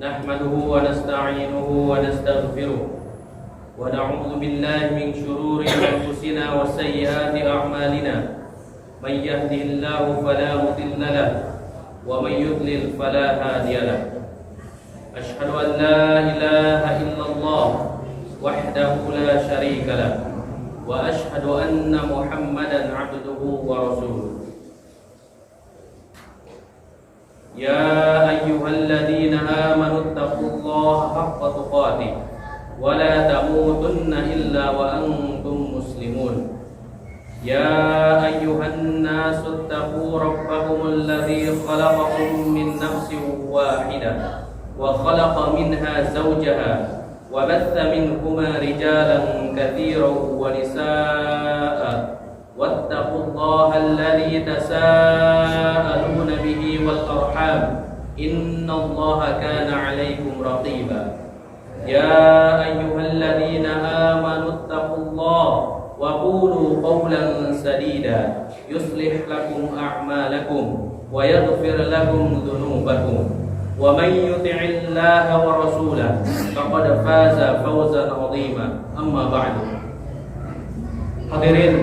نحمده ونستعينه ونستغفره ونعوذ بالله من شرور أنفسنا وسيئات أعمالنا من يهده الله فلا مضل له ومن يضلل فلا هادي له أشهد أن لا إله إلا الله وحده لا شريك له وأشهد أن محمدا عبده ورسوله يا أيها الذين آمنوا اتقوا الله حق تقاته ولا تموتن إلا وأنتم مسلمون يا أيها الناس اتقوا ربكم الذي خلقكم من نفس واحدة وخلق منها زوجها وبث منهما رجالا كثيرا ونساء واتقوا الله الذي تساءلون به والأرحام إن الله كان عليكم رقيبا يا أيها الذين آمنوا اتقوا الله وقولوا قولا سديدا يصلح لكم أعمالكم ويغفر لكم ذنوبكم ومن يطع الله ورسوله فقد فاز فوزا عظيما أما بعد. Hadirin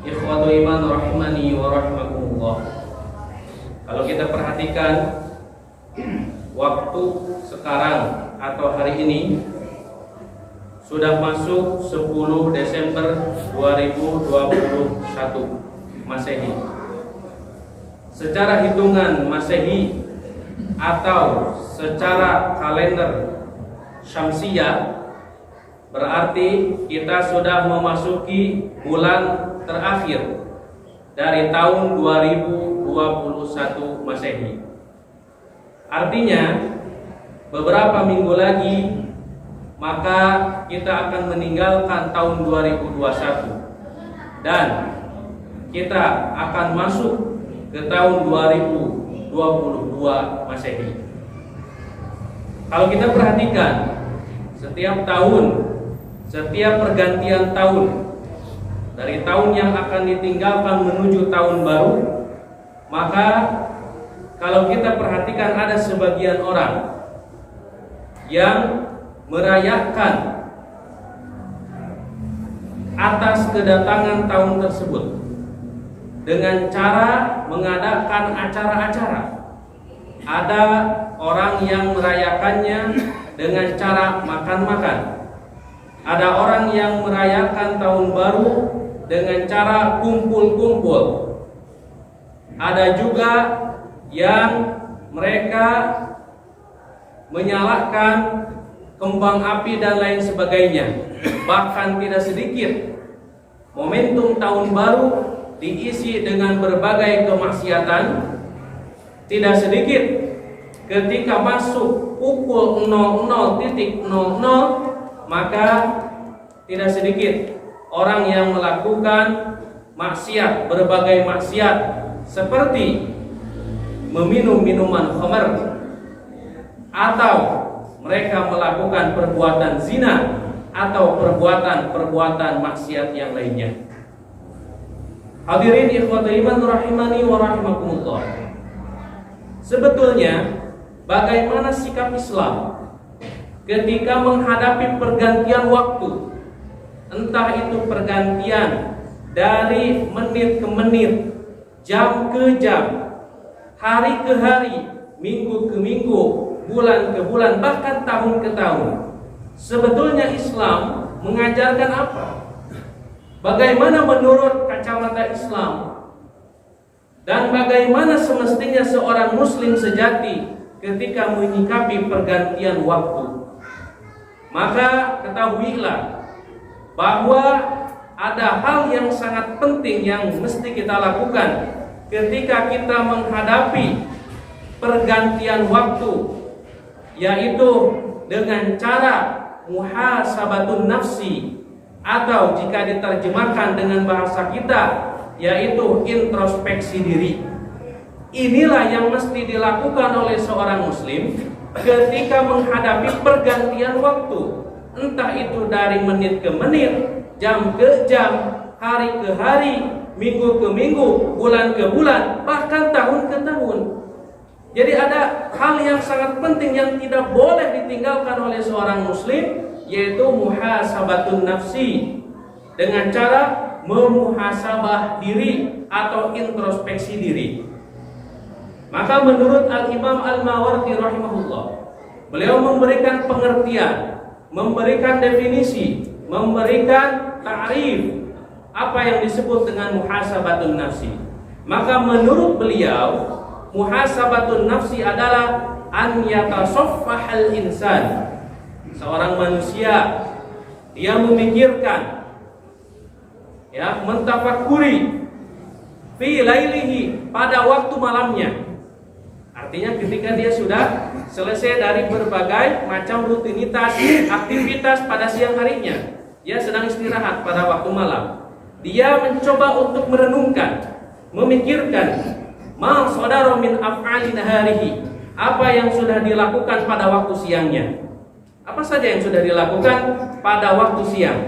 ikhwatul iman rahimani wa rahimakumullah. Kalau kita perhatikan waktu sekarang atau hari ini sudah masuk 10 Desember 2021 Masehi. Secara hitungan Masehi atau secara kalender Syamsiyah berarti kita sudah memasuki bulan terakhir dari tahun 2021 Masehi. Artinya beberapa minggu lagi maka kita akan meninggalkan tahun 2021 dan kita akan masuk ke tahun 2022 Masehi. Kalau kita perhatikan setiap tahun, setiap pergantian tahun, dari tahun yang akan ditinggalkan menuju tahun baru, maka kalau kita perhatikan ada sebagian orang yang merayakan atas kedatangan tahun tersebut dengan cara mengadakan acara-acara. Ada orang yang merayakannya dengan cara makan-makan. Ada orang yang merayakan tahun baru dengan cara kumpul-kumpul. Ada juga yang mereka menyalakan kembang api dan lain sebagainya. Bahkan tidak sedikit momentum tahun baru diisi dengan berbagai kemaksiatan. Tidak sedikit ketika masuk pukul 00.00 maka tidak sedikit orang yang melakukan maksiat, berbagai maksiat seperti meminum minuman khamar atau mereka melakukan perbuatan zina atau perbuatan maksiat yang lainnya. Hadirin ikhwatul iman rahimani wa rahimakumullah. Sebetulnya bagaimana sikap Islam ketika menghadapi pergantian waktu, entah itu pergantian dari menit ke menit, jam ke jam, hari ke hari, minggu ke minggu, bulan ke bulan, bahkan tahun ke tahun. Sebetulnya Islam mengajarkan apa? Bagaimana menurut kacamata Islam? Dan bagaimana semestinya seorang muslim sejati ketika menyikapi pergantian waktu? Maka ketahuilah bahwa ada hal yang sangat penting yang mesti kita lakukan ketika kita menghadapi pergantian waktu, yaitu dengan cara muhasabatun nafsi, atau jika diterjemahkan dengan bahasa kita yaitu introspeksi diri. Inilah yang mesti dilakukan oleh seorang muslim ketika menghadapi pergantian waktu, entah itu dari menit ke menit, jam ke jam, hari ke hari, minggu ke minggu, bulan ke bulan, bahkan tahun ke tahun. Jadi ada hal yang sangat penting yang tidak boleh ditinggalkan oleh seorang muslim, yaitu muhasabatun nafsi, dengan cara memuhasabah diri atau introspeksi diri. Maka menurut Al-Imam Al-Mawardi rahimahullah, beliau memberikan pengertian, memberikan definisi, memberikan ta'rif apa yang disebut dengan muhasabatun nafsi. Maka menurut beliau, muhasabatun nafsi adalah an yatasaffahal insan. Seorang manusia dia memikirkan, ya, mentafakuri fi lailihi, pada waktu malamnya. Artinya ketika dia sudah selesai dari berbagai macam rutinitas aktivitas pada siang harinya, dia sedang istirahat pada waktu malam. Dia mencoba untuk merenungkan, memikirkan ma sadara min af'ali naharihi, apa yang sudah dilakukan pada waktu siangnya. Apa saja yang sudah dilakukan pada waktu siang.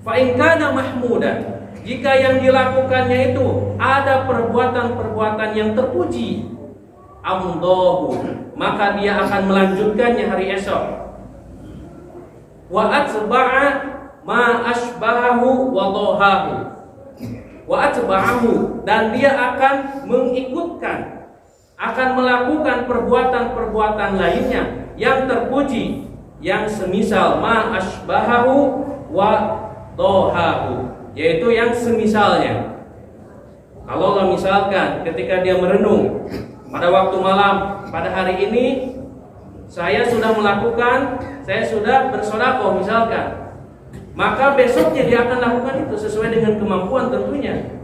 Fa in kana mahmudan, jika yang dilakukannya itu ada perbuatan-perbuatan yang terpuji, amdahu, maka dia akan melanjutkannya hari esok. Wa atba'a ma asbahahu wa dhahahu, wa atba'ahu, dan dia akan mengikutkan, akan melakukan perbuatan-perbuatan lainnya yang terpuji, yang semisal ma asbahahu wa dhahahu, yaitu yang semisalnya. Kalau misalkan ketika dia merenung pada waktu malam, pada hari ini saya sudah melakukan, saya sudah bersedekah misalkan, maka besoknya dia akan lakukan itu sesuai dengan kemampuan tentunya.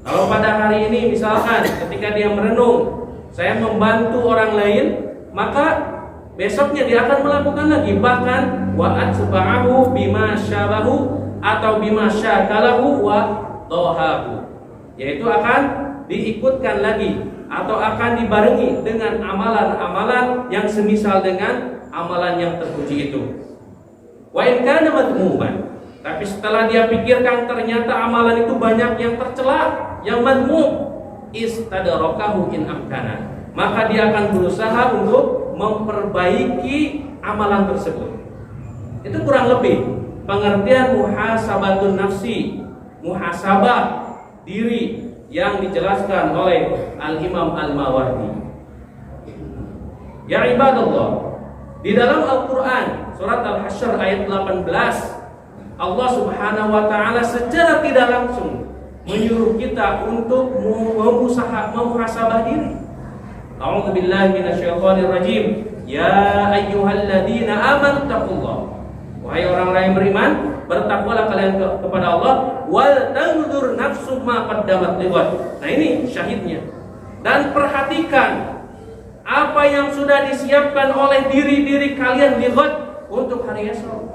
Kalau pada hari ini misalkan ketika dia merenung, saya membantu orang lain, maka besoknya dia akan melakukan lagi. Bahkan wa atba'ahu bima syabahu atau bima syakalahu wa dhahahu, yaitu akan diikutkan lagi atau akan dibarengi dengan amalan-amalan yang semisal dengan amalan yang terpuji itu. Wa in kana madmuman, tapi setelah dia pikirkan ternyata amalan itu banyak yang tercela, yang madmum, istadrakahu in amkana, maka dia akan berusaha untuk memperbaiki amalan tersebut. Itu kurang lebih pengertian muhasabatun nafsi, muhasabah diri yang dijelaskan oleh Al-Imam Al-Mawardi. Ya ibadallah, di dalam Al-Quran surat Al-Hasyr ayat 18, Allah Subhanahu wa taala secara tidak langsung menyuruh kita untuk memuhasabah diri. A'udzu billahi minasyaitonir rajim. Ya ayyuhalladzina amanu taqullah. Wahai orang-orang yang beriman, bertakwalah kalian kepada Allah, wal tanzur nafsum ma qaddamat lighad. Nah, ini syahidnya. Dan perhatikan apa yang sudah disiapkan oleh diri-diri kalian lighad, untuk hari esok.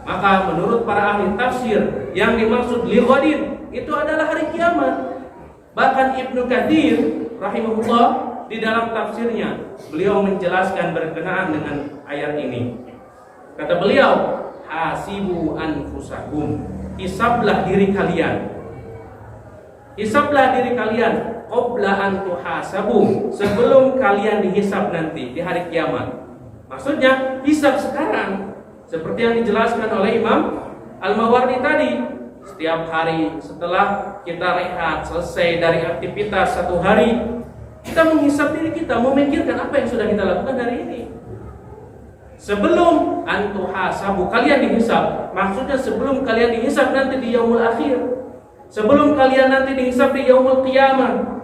Maka menurut para ahli tafsir, yang dimaksud lighadin itu adalah hari kiamat. Bahkan Ibnu Katsir rahimahullah di dalam tafsirnya, beliau menjelaskan berkenaan dengan ayat ini. Kata beliau, hasibu anfusakum, hisablah diri kalian. Hisablah diri kalian qabla an tuhasabu, sebelum kalian dihisab nanti di hari kiamat. Maksudnya hisab sekarang, seperti yang dijelaskan oleh Imam Al-Mawardi tadi. Setiap hari setelah kita rehat, selesai dari aktivitas satu hari, kita menghisab diri kita, memikirkan apa yang sudah kita lakukan hari ini. Sebelum antuhasabu, kalian dihisab, maksudnya sebelum kalian dihisab nanti di yaumul akhir, sebelum kalian nanti dihisab di yaumul qiyamah.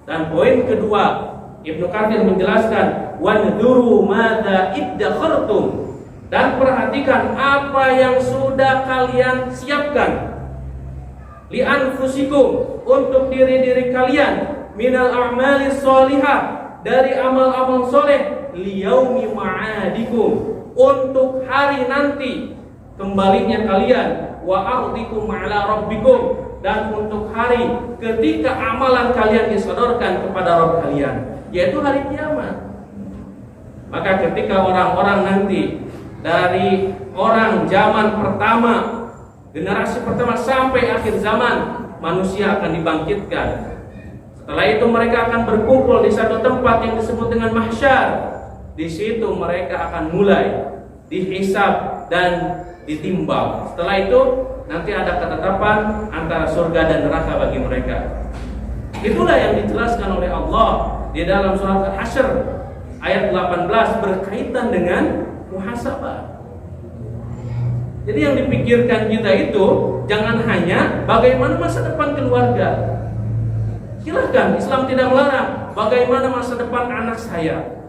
Dan poin kedua, Ibnu Katsir menjelaskan, wanzuru madza iddakhartum, dan perhatikan apa yang sudah kalian siapkan, li anfusikum, untuk diri-diri kalian, minal a'malis sholihah, dari amal-amal soleh, liyaumi ma'adikum, untuk hari nanti kembalinya kalian, wa ardikum ala rabbikum, dan untuk hari ketika amalan kalian disodorkan kepada Rabb kalian, yaitu hari kiamat. Maka ketika orang-orang nanti dari orang zaman pertama, generasi pertama sampai akhir zaman, manusia akan dibangkitkan Setelah itu mereka akan berkumpul di satu tempat yang disebut dengan mahsyar. Di situ mereka akan mulai dihisab dan ditimbang. Setelah itu nanti ada ketetapan antara surga dan neraka bagi mereka. Itulah yang dijelaskan oleh Allah di dalam surat Al-Hasyr ayat 18 berkaitan dengan muhasabah. Jadi yang dipikirkan kita itu jangan hanya bagaimana masa depan keluarga. Silakan, Islam tidak melarang bagaimana masa depan anak saya.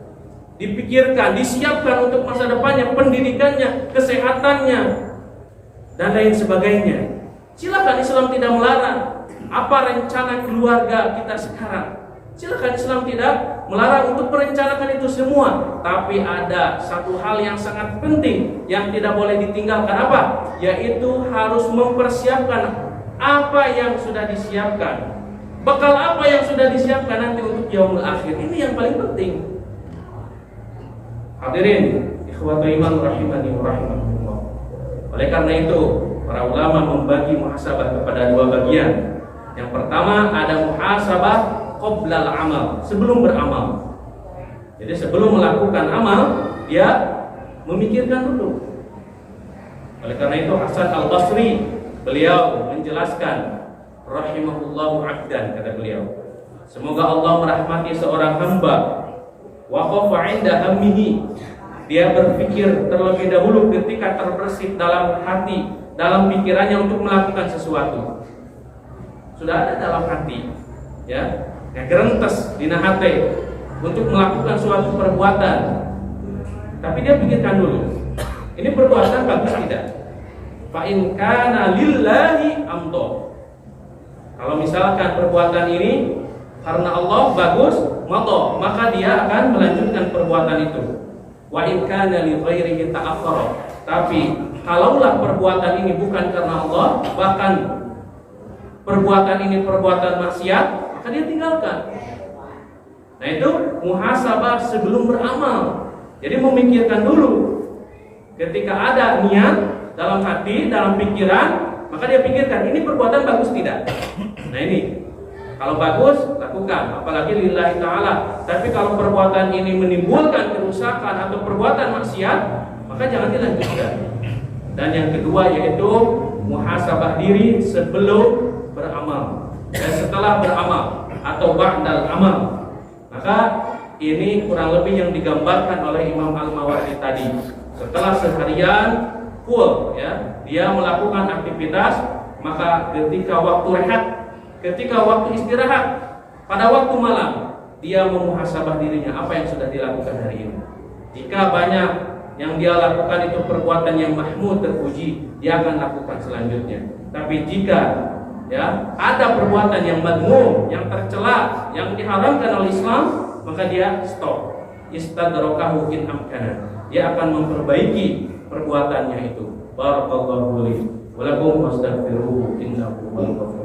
Dipikirkan, disiapkan untuk masa depannya, pendidikannya, kesehatannya, dan lain sebagainya. Silakan, Islam tidak melarang apa rencana keluarga kita sekarang. Silakan, Islam tidak melarang untuk merencanakan itu semua. Tapi ada satu hal yang sangat penting yang tidak boleh ditinggalkan, apa? Yaitu harus mempersiapkan apa yang sudah disiapkan. Bekal apa yang sudah disiapkan nanti untuk yaumul akhir. Ini yang paling penting. Hadirin, ikhwatul iman rahimani wa rahimakumullah. Oleh karena itu, para ulama membagi muhasabah kepada dua bagian. Yang pertama ada muhasabah qoblal amal, sebelum beramal. Jadi sebelum melakukan amal, dia memikirkan dulu. Oleh karena itu Hasan Al-Basri, beliau menjelaskan, rahimahullahu abdan, kata beliau, semoga Allah merahmati seorang hamba, waqafa 'inda hammihi, dia berpikir terlebih dahulu ketika terbersit dalam hati, dalam pikirannya untuk melakukan sesuatu. Sudah ada dalam hati, ya, gerentes di hati untuk melakukan suatu perbuatan. Tapi dia pikirkan dulu, ini perbuatan bagus tidak? Fa in kana lillahi amdo. Kalau misalkan perbuatan ini karena Allah bagus, maka dia akan melanjutkan perbuatan itu. Wa in kana li ghairihi ta'akhkhara. Tapi kalaulah perbuatan ini bukan karena Allah, bahkan perbuatan ini perbuatan maksiat, maka dia tinggalkan. Nah, itu muhasabah sebelum beramal. Jadi memikirkan dulu. Ketika ada niat dalam hati, dalam pikiran, maka dia pikirkan ini perbuatan bagus tidak. Nah, ini kalau bagus lakukan, apalagi lillahi ta'ala. Tapi kalau perbuatan ini menimbulkan kerusakan atau perbuatan maksiat, maka jangan dilanjutkan. Dan yang kedua yaitu muhasabah diri sebelum beramal dan setelah beramal atau ba'dal amal. Maka ini kurang lebih yang digambarkan oleh Imam Al-Mawardi tadi. Setelah seharian full, ya, dia melakukan aktivitas, maka ketika waktu rehat, ketika waktu istirahat, pada waktu malam, dia memuhasabah dirinya apa yang sudah dilakukan hari ini. Jika banyak yang dia lakukan itu perbuatan yang mahmud, terpuji, dia akan lakukan selanjutnya. Tapi jika ya ada perbuatan yang madmum, yang tercela, yang diharamkan oleh Islam, maka dia stop. Istadrakahu in amkana. Dia akan memperbaiki perbuatannya itu. Barakallahu li wa lakum wastaghfiruhu innahu huwal ghafur.